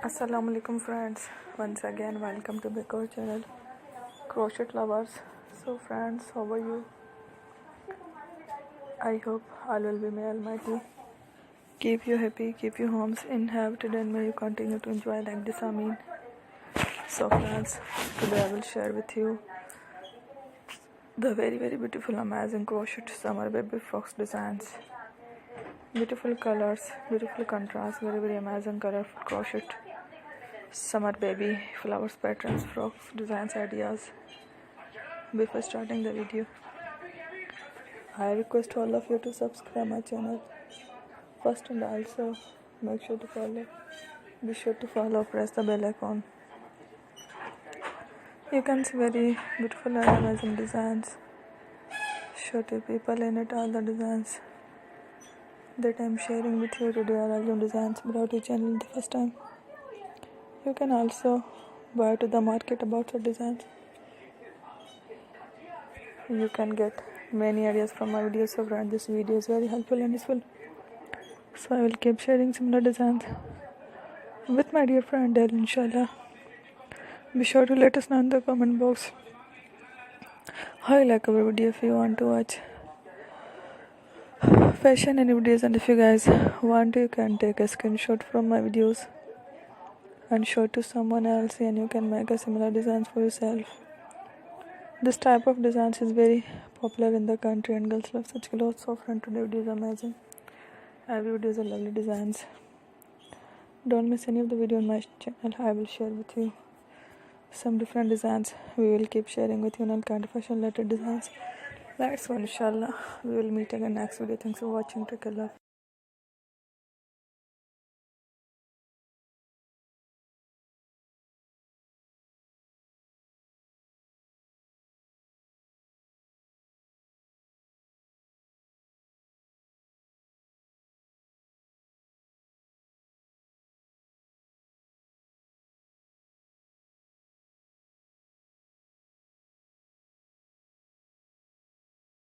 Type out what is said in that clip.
Assalamualaikum friends, once again welcome to our channel Crochet Lovers. So friends, how are you? I hope all will be may Almighty keep you happy, keep your homes inhabited, and may you continue to enjoy like this. Amin. So friends, today I will share with you the very beautiful amazing crochet summer baby frocks designs. Beautiful colors, beautiful contrast, very amazing colorful crochet summer baby flowers patterns frocks designs ideas. Before starting the video, I request all of you to subscribe my channel first, and also make sure to follow. Be sure to follow, press the bell icon. You can see very beautiful and amazing designs. Show to people in it all the designs that I am sharing with you today are all designs brought to channel the first time. You can also buy to the market about the designs. You can get many ideas from my videos, so friend, this video is very helpful and useful. So I will keep sharing similar designs with my dear friend Del, inshallah. Be sure to let us know in the comment box how you like our video. If you want to watch fashion and videos, and if you guys want to, you can take a screenshot from my videos and show it to someone else, and you can make a similar designs for yourself. This type of designs is very popular in the country and girls love such clothes. So friend, today video is amazing. Every video is a lovely designs. Don't miss any of the video on my channel. I will share with you some different designs. We will keep sharing with you on all kind of fashion related designs. Let's go, inshallah. We will meet again next video. Thanks for watching. Take care. Love.